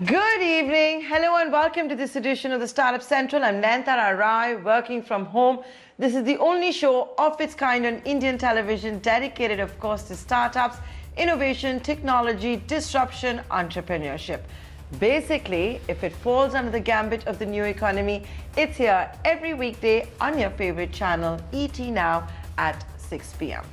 Good evening. Hello and welcome to this edition of the Startup Central. I'm Nayantara Rai, working from home. This is the only show of its kind on Indian television dedicated, of course, to startups, innovation, technology, disruption, entrepreneurship. Basically, if it falls under the gambit of the new economy, it's here every weekday on your favorite channel, ET Now at 6 p.m.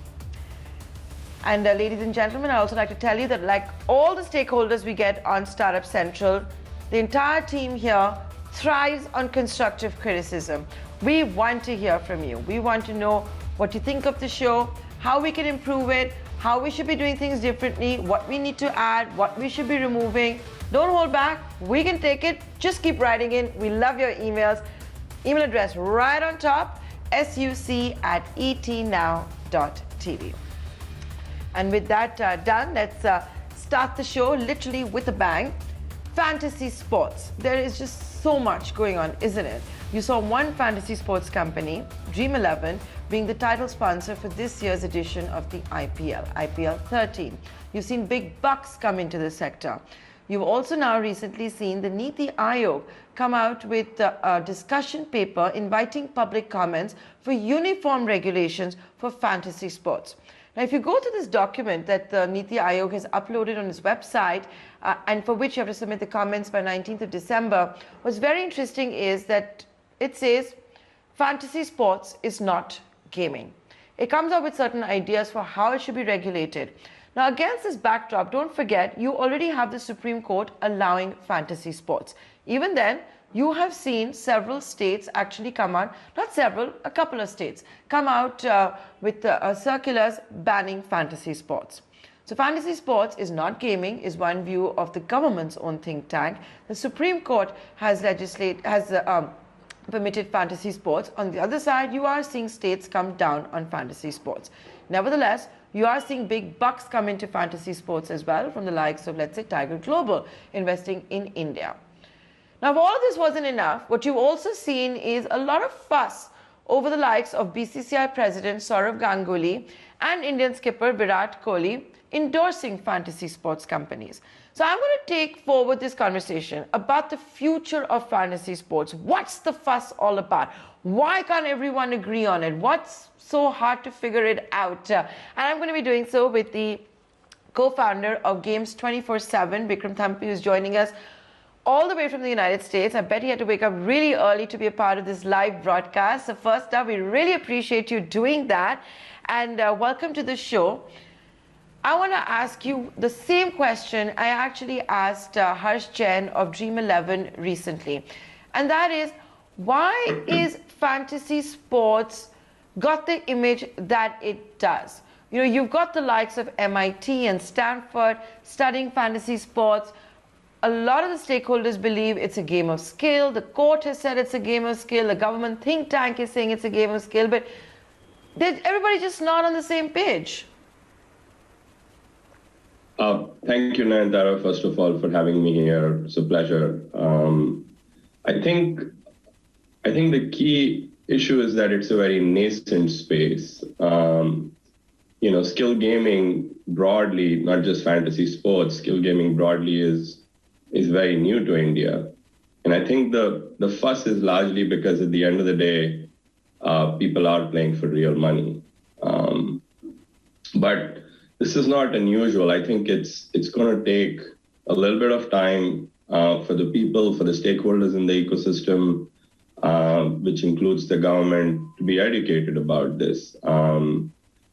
And ladies and gentlemen, I'd also like to tell you that like all the stakeholders we get on Startup Central, the entire team here thrives on constructive criticism. We want to hear from you. We want to know what you think of the show, how we can improve it, how we should be doing things differently, what we need to add, what we should be removing. Don't hold back. We can take it. Just keep writing in. We love your emails. Email address right on top, suc@etnow.tv. And with that done, let's start the show literally with a bang. Fantasy sports. There is just so much going on, isn't it? You saw one fantasy sports company, Dream 11, being the title sponsor for this year's edition of the IPL, IPL 13. You've seen big bucks come into the sector. You've also now recently seen the Niti Aayog come out with a discussion paper inviting public comments for uniform regulations for fantasy sports. Now, if you go to this document that the Niti Aayog has uploaded on its website, and for which you have to submit the comments by 19th of December, what's very interesting is that it says fantasy sports is not gaming. It comes up with certain ideas for how it should be regulated. Now, against this backdrop, don't forget, you already have the Supreme Court allowing fantasy sports. Even then, you have seen several states actually come out, not several, a couple of states, come out with circulars banning fantasy sports. So fantasy sports is not gaming, is one view of the government's own think tank. The Supreme Court has permitted fantasy sports. On the other side, you are seeing states come down on fantasy sports. Nevertheless, you are seeing big bucks come into fantasy sports as well from the likes of, let's say, Tiger Global investing in India. Now, if all of this wasn't enough, what you've also seen is a lot of fuss over the likes of BCCI President Sourav Ganguly and Indian skipper Virat Kohli endorsing fantasy sports companies. So I'm going to take forward this conversation about the future of fantasy sports. What's the fuss all about? Why can't everyone agree on it? What's so hard to figure it out? And I'm going to be doing so with the co-founder of Games 24/7, Trivikraman Thampy, who's joining us all the way from the United States. I bet he had to wake up really early to be a part of this live broadcast. So first up, we really appreciate you doing that. And welcome to the show. I want to ask you the same question I actually asked Harsh Jain of Dream 11 recently. And that is, why is fantasy sports got the image that it does? You know, you've got the likes of MIT and Stanford studying fantasy sports. A lot of the stakeholders believe it's a game of skill. The court has said it's a game of skill. The government think tank is saying it's a game of skill. But everybody's just not on the same page. Thank you, Nayantara, first of all, for having me here. It's a pleasure. I think the key issue is that it's a very nascent space. Skill gaming broadly, not just fantasy sports, skill gaming broadly is very new to India. And I think the fuss is largely because at the end of the day, people are playing for real money. But this is not unusual. I think it's going to take a little bit of time for the people, for the stakeholders in the ecosystem, which includes the government, to be educated about this.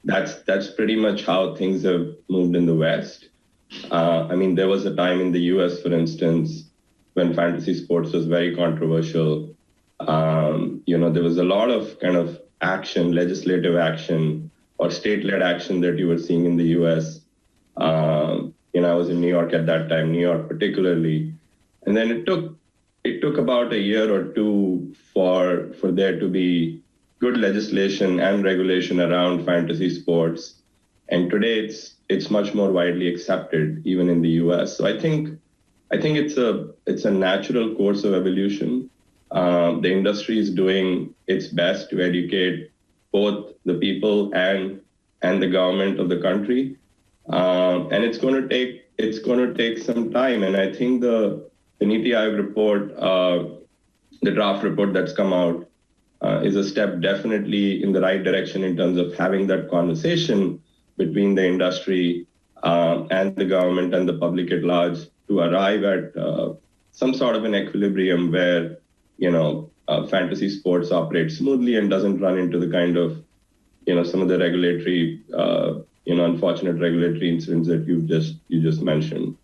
That's pretty much how things have moved in the West. There was a time in the US, for instance, when fantasy sports was very controversial. There was a lot of kind of action, legislative action, or state-led action that you were seeing in the US. I was in New York at that time, New York particularly. And then it took about a year or two for there to be good legislation and regulation around fantasy sports. And today it's much more widely accepted, even in the US. So I think it's a natural course of evolution. The industry is doing its best to educate both the people and the government of the country, and it's going to take some time. And I think the the Niti Aayog report, the draft report that's come out, is a step definitely in the right direction in terms of having that conversation between the industry and the government and the public at large to arrive at some sort of an equilibrium where, fantasy sports operate smoothly and doesn't run into the kind of, some of the regulatory, unfortunate regulatory incidents that you just mentioned.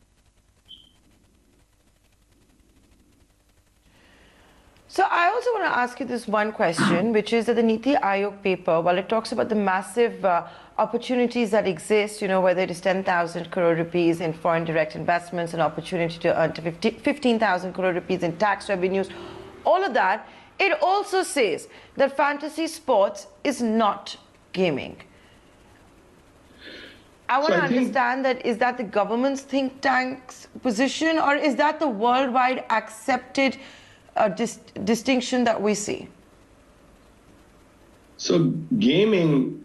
So I also want to ask you this one question, which is that the Niti Aayog paper, while it talks about the massive opportunities that exist, whether it is 10,000 crore rupees in foreign direct investments, an opportunity to earn 15,000 crore rupees in tax revenues, all of that, it also says that fantasy sports is not gaming. I want to understand that, is that the government's think tank's position, or is that the worldwide accepted distinction that we see? So gaming,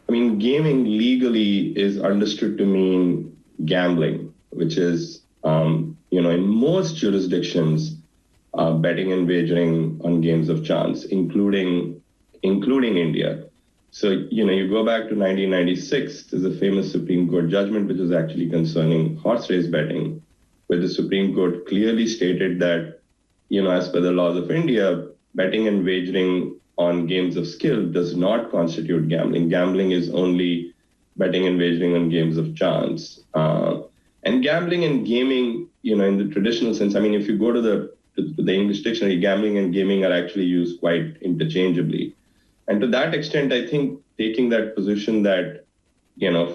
gaming legally is understood to mean gambling, which is, in most jurisdictions, betting and wagering on games of chance, including India. So, you go back to 1996, there's a famous Supreme Court judgment, which was actually concerning horse race betting, where the Supreme Court clearly stated that, as per the laws of India, betting and wagering on games of skill does not constitute gambling. Gambling is only betting and wagering on games of chance. And gambling and gaming, in the traditional sense, if you go to the English dictionary, gambling and gaming are actually used quite interchangeably. And to that extent, I think taking that position that,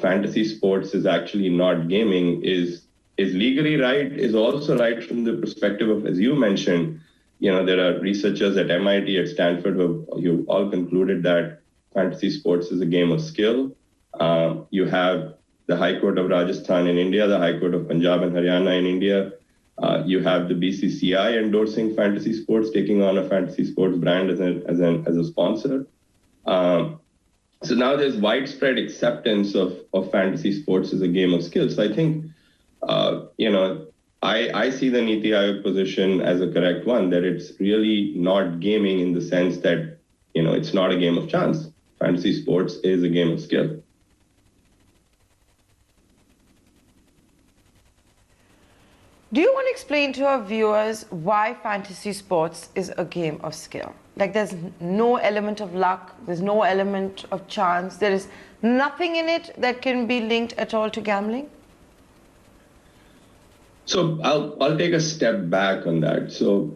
fantasy sports is actually not gaming is legally right, is also right from the perspective of, as you mentioned, there are researchers at MIT, at Stanford, who all concluded that fantasy sports is a game of skill. You have the High Court of Rajasthan in India, the High Court of Punjab and Haryana in India. You have the BCCI endorsing fantasy sports, taking on a fantasy sports brand as a sponsor. So now there's widespread acceptance of fantasy sports as a game of skill. So I think, I see the Niti Aayog position as a correct one, that it's really not gaming in the sense that, it's not a game of chance. Fantasy sports is a game of skill. Do you want to explain to our viewers why fantasy sports is a game of skill? Like, there's no element of luck, there's no element of chance, there is nothing in it that can be linked at all to gambling? So I'll take a step back on that. So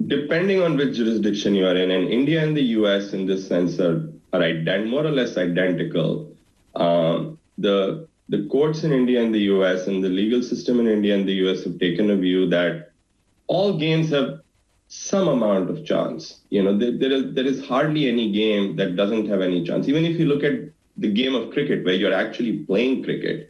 depending on which jurisdiction you are in, and India and the US in this sense are more or less identical. The courts in India and the US and the legal system in India and the US have taken a view that all games have some amount of chance. There is hardly any game that doesn't have any chance. Even if you look at the game of cricket, where you're actually playing cricket,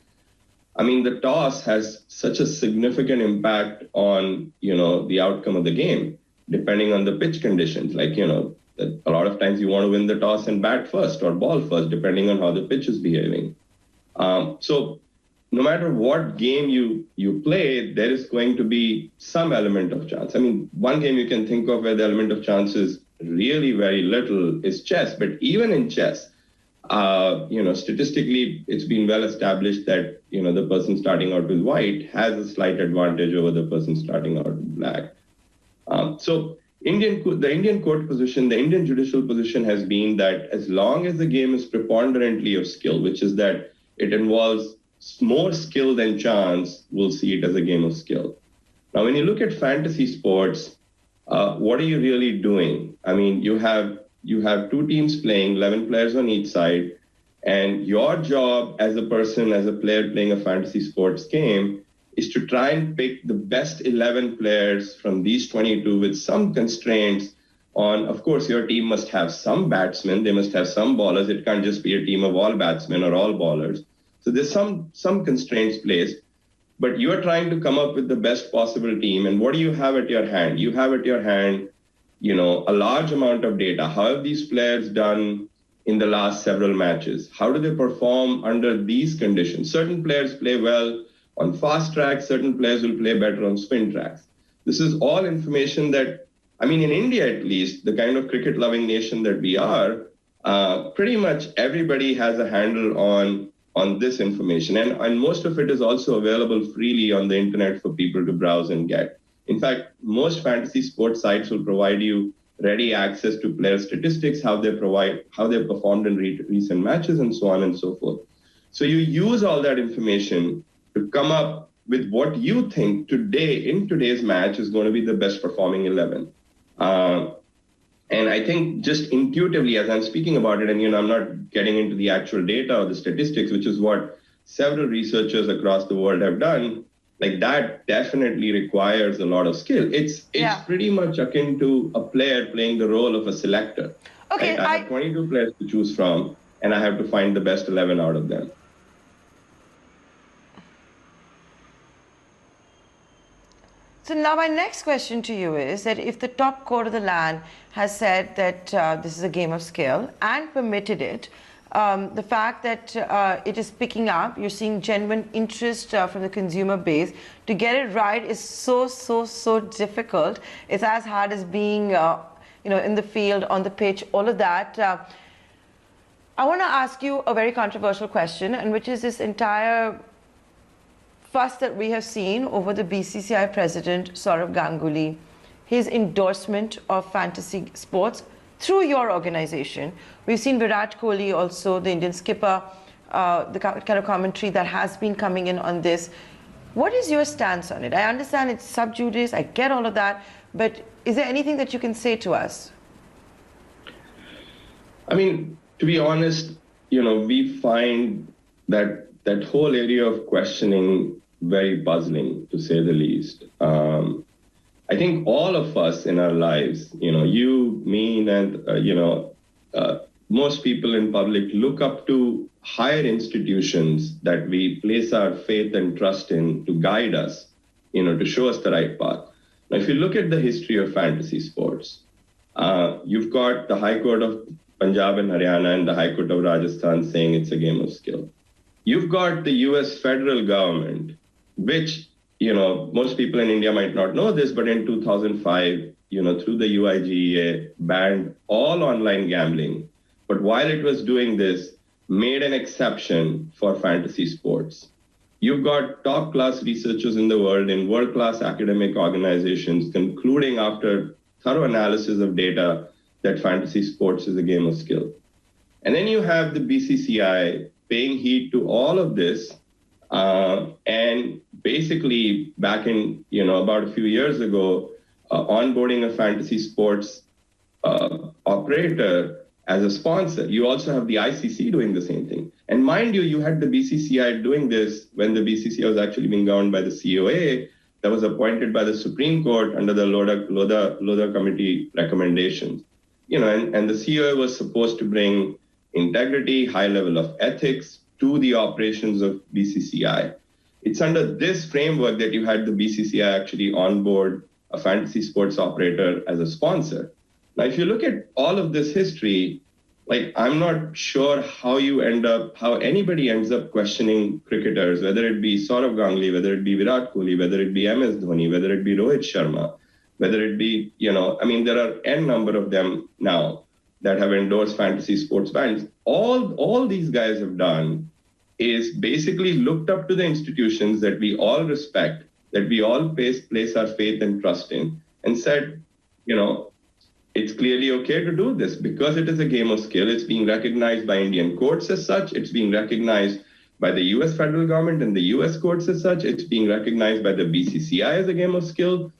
the toss has such a significant impact on, the outcome of the game, depending on the pitch conditions. Like, a lot of times you want to win the toss and bat first or ball first, depending on how the pitch is behaving. So no matter what game you play, there is going to be some element of chance. One game you can think of where the element of chance is really very little is chess. But even in chess, statistically, it's been well established that, the person starting out with white has a slight advantage over the person starting out with black. So the Indian court position, the Indian judicial position has been that as long as the game is preponderantly of skill, which is that it involves more skill than chance, we'll see it as a game of skill. Now, when you look at fantasy sports, what are you really doing? You have two teams playing, 11 players on each side, and your job as a person, as a player playing a fantasy sports game, is to try and pick the best 11 players from these 22 with some constraints on, of course, your team must have some batsmen, they must have some bowlers. It can't just be a team of all batsmen or all bowlers. So there's some constraints placed, but you are trying to come up with the best possible team. And what do you have at your hand? You have at your hand, a large amount of data. How have these players done in the last several matches? How do they perform under these conditions? Certain players play well on fast tracks, certain players will play better on spin tracks. This is all information that, I mean, in India at least, the kind of cricket-loving nation that we are, pretty much everybody has a handle on this information. And most of it is also available freely on the internet for people to browse and get. In fact, most fantasy sports sites will provide you ready access to player statistics, how they performed in recent matches, and so on and so forth. So you use all that information to come up with what you think in today's match is going to be the best performing 11. And I think just intuitively, as I'm speaking about it, and I'm not getting into the actual data or the statistics, which is what several researchers across the world have done, like that definitely requires a lot of skill. It's pretty much akin to a player playing the role of a selector. Okay, I have 22 players to choose from, and I have to find the best 11 out of them. So now my next question to you is that if the top court of the land has said that this is a game of skill and permitted it, the fact that it is picking up, you're seeing genuine interest from the consumer base. To get it right is so difficult. It's as hard as being, in the field, on the pitch, all of that. I want to ask you a very controversial question, and which is this entire fuss that we have seen over the BCCI president, Saurav Ganguly, his endorsement of fantasy sports through your organization. We've seen Virat Kohli also, the Indian skipper, the kind of commentary that has been coming in on this. What is your stance on it? I understand it's sub judice, I get all of that, but is there anything that you can say to us? I mean, to be honest, we find that whole area of questioning very puzzling, to say the least. I think all of us in our lives, you, me, and, most people in public look up to higher institutions that we place our faith and trust in to guide us, to show us the right path. Now, if you look at the history of fantasy sports, you've got the High Court of Punjab and Haryana and the High Court of Rajasthan saying it's a game of skill. You've got the US federal government, which, most people in India might not know this, but in 2005, through the UIGEA, banned all online gambling. But while it was doing this, made an exception for fantasy sports. You've got top-class researchers in the world in world-class academic organizations concluding after thorough analysis of data that fantasy sports is a game of skill. And then you have the BCCI paying heed to all of this, and basically back in, about a few years ago, onboarding a fantasy sports operator as a sponsor. You also have the ICC doing the same thing. And mind you, you had the BCCI doing this when the BCCI was actually being governed by the COA that was appointed by the Supreme Court under the Lodha Committee recommendations. And the COA was supposed to bring integrity, high level of ethics to the operations of BCCI. It's under this framework that you had the BCCI actually onboard a fantasy sports operator as a sponsor. Now, if you look at all of this history, I'm not sure how anybody ends up questioning cricketers, whether it be Saurav Ganguly, whether it be Virat Kohli, whether it be MS Dhoni, whether it be Rohit Sharma, whether it be, there are N number of them now that have endorsed fantasy sports brands. All these guys have done is basically looked up to the institutions that we all respect, that we all place our faith and trust in, and said, it's clearly okay to do this because it is a game of skill. It's being recognized by Indian courts as such. It's being recognized by the US federal government and the US courts as such. It's being recognized by the BCCI as a game of skill.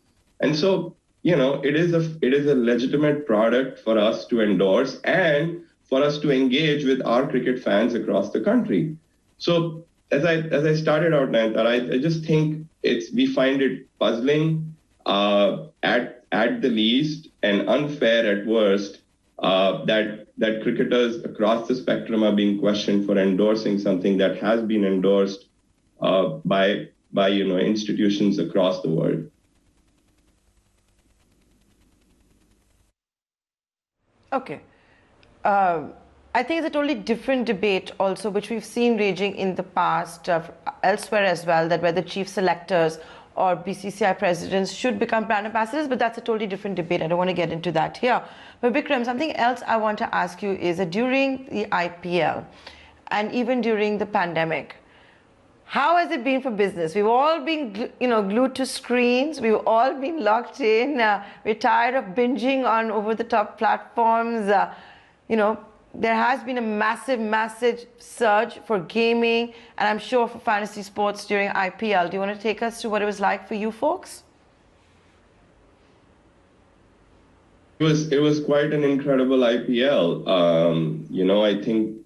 And so, it is a legitimate product for us to endorse and for us to engage with our cricket fans across the country. So as I started out, Nayanthara, I just think we find it puzzling at the least and unfair at worst that cricketers across the spectrum are being questioned for endorsing something that has been endorsed by institutions across the world. Okay. I think it's a totally different debate also, which we've seen raging in the past elsewhere as well, that whether chief selectors or BCCI presidents should become brand ambassadors, but that's a totally different debate. I don't want to get into that here. But Bikram, something else I want to ask you is that during the IPL and even during the pandemic, how has it been for business? We've all been, glued to screens. We've all been locked in. We're tired of binging on over-the-top platforms. There has been a massive, massive surge for gaming, and I'm sure for fantasy sports during IPL. Do you want to take us to what it was like for you folks? It was quite an incredible IPL. I think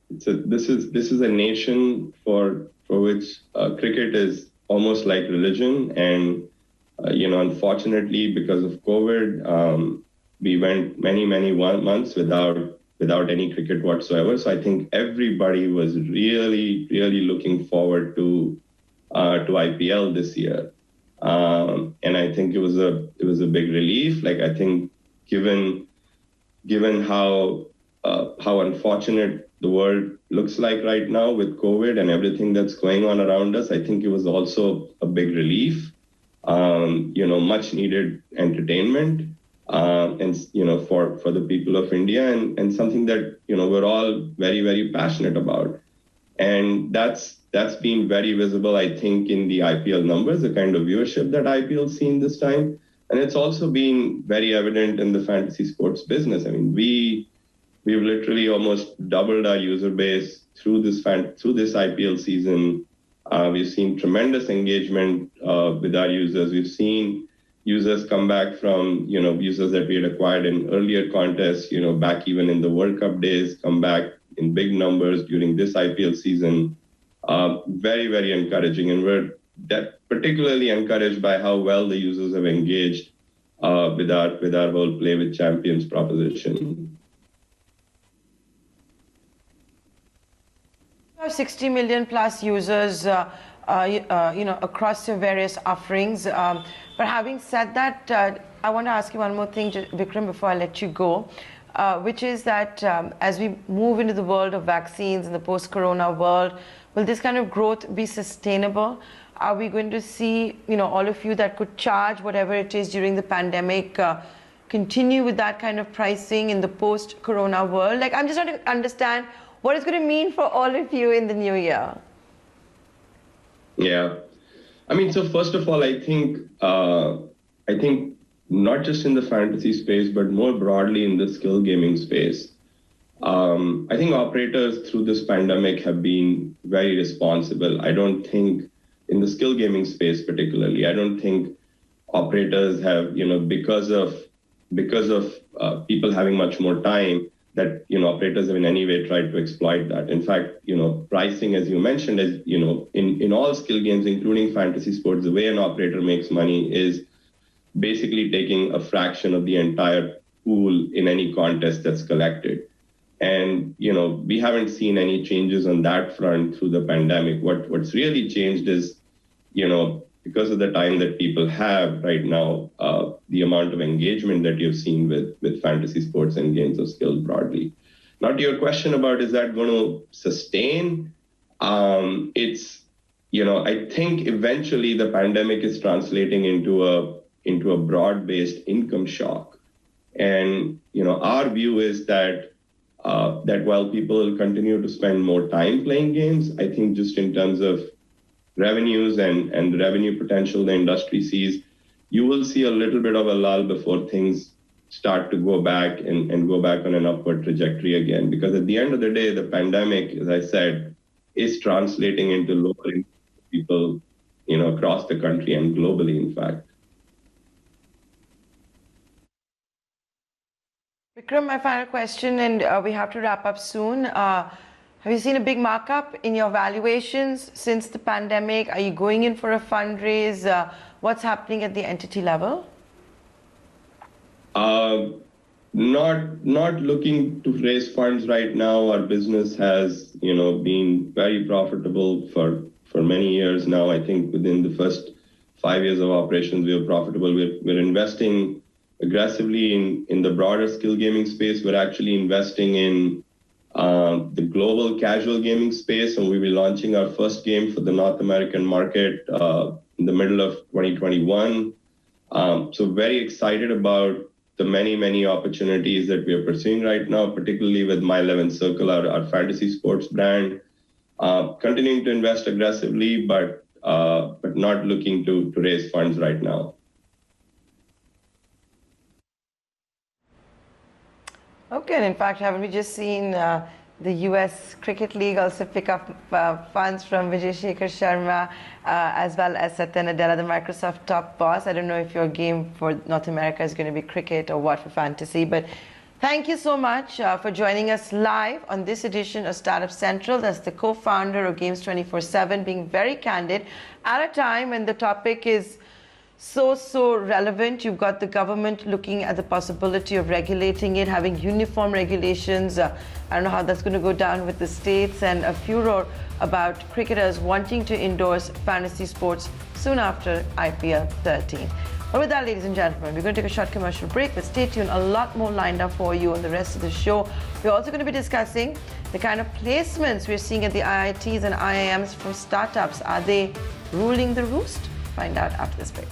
this is a nation for which cricket is almost like religion, and unfortunately because of COVID, we went many months without any cricket whatsoever. So I think everybody was really looking forward to IPL this year. And I think it was a big relief. Like, I think given how unfortunate the world looks like right now with COVID and everything that's going on around us, I think it was also a big relief. Much needed entertainment, and for the people of India, and something that we're all very passionate about. And that's been very visible, I think, in the IPL numbers, the kind of viewership that IPL's seen this time. And it's also been very evident in the fantasy sports business. I mean, we've literally almost doubled our user base through this IPL season. We've seen tremendous engagement with our users. We've seen users come back from, users that we had acquired in earlier contests, back even in the World Cup days, come back in big numbers during this IPL season. Very encouraging. And we're particularly encouraged by how well the users have engaged with our whole Play with Champions proposition. 60 million plus users, across your various offerings. But having said that, I want to ask you one more thing, Bikram, before I let you go, which is that as we move into the world of vaccines in the post-corona world, will this kind of growth be sustainable? Are we going to see, all of you that could charge whatever it is during the pandemic, continue with that kind of pricing in the post-corona world? Like, I'm just trying to understand what it's going to mean for all of you in the new year. Yeah. I mean, so first of all, I think not just in the fantasy space, but more broadly in the skill gaming space, I think operators through this pandemic have been very responsible. I don't think in the skill gaming space particularly, I don't think operators have, because of people having much more time, that operators have in any way tried to exploit that. In fact, pricing, as you mentioned, as in all skill games, including fantasy sports, the way an operator makes money is basically taking a fraction of the entire pool in any contest that's collected. And we haven't seen any changes on that front through the pandemic. What's really changed is because of the time that people have right now, the amount of engagement that you've seen with fantasy sports and games of skill broadly. Now, to your question about is that going to sustain? It's, I think eventually the pandemic is translating into a broad-based income shock. And, our view is that while people will continue to spend more time playing games, I think just in terms of revenues and the revenue potential the industry sees, you will see a little bit of a lull before things start to go back and go back on an upward trajectory again. Because at the end of the day, the pandemic, as I said, is translating into lower income people, across the country and globally, in fact. Vikram, my final question, and we have to wrap up soon. Have you seen a big markup in your valuations since the pandemic? Are you going in for a fundraise? What's happening at the entity level? Not looking to raise funds right now. Our business has, been very profitable for many years now. I think within the first 5 years of operations, we are profitable. We're investing aggressively in the broader skill gaming space. We're actually investing in the global casual gaming space, and we'll be launching our first game for the North American market in the middle of 2021. So very excited about the many opportunities that we are pursuing right now, particularly with My 11 Circle, our fantasy sports brand. Continuing to invest aggressively, but not looking to raise funds right now. Okay, and in fact, haven't we just seen the US Cricket League also pick up funds from Vijay Shekhar Sharma, as well as Satya Nadella, the Microsoft top boss? I don't know if your game for North America is going to be cricket or what for fantasy, but thank you so much for joining us live on this edition of Startup Central. That's the co-founder of Games 24/7, being very candid at a time when the topic is so relevant. You've got the government looking at the possibility of regulating it, having uniform regulations. I don't know how that's going to go down with the states, and a furor about cricketers wanting to endorse fantasy sports soon after IPL 13. Well, with that, ladies and gentlemen, we're going to take a short commercial break, but stay tuned. A lot more lined up for you on the rest of the show. We're also going to be discussing the kind of placements we're seeing at the IITs and IIMs from startups. Are they ruling the roost? Find out after this break.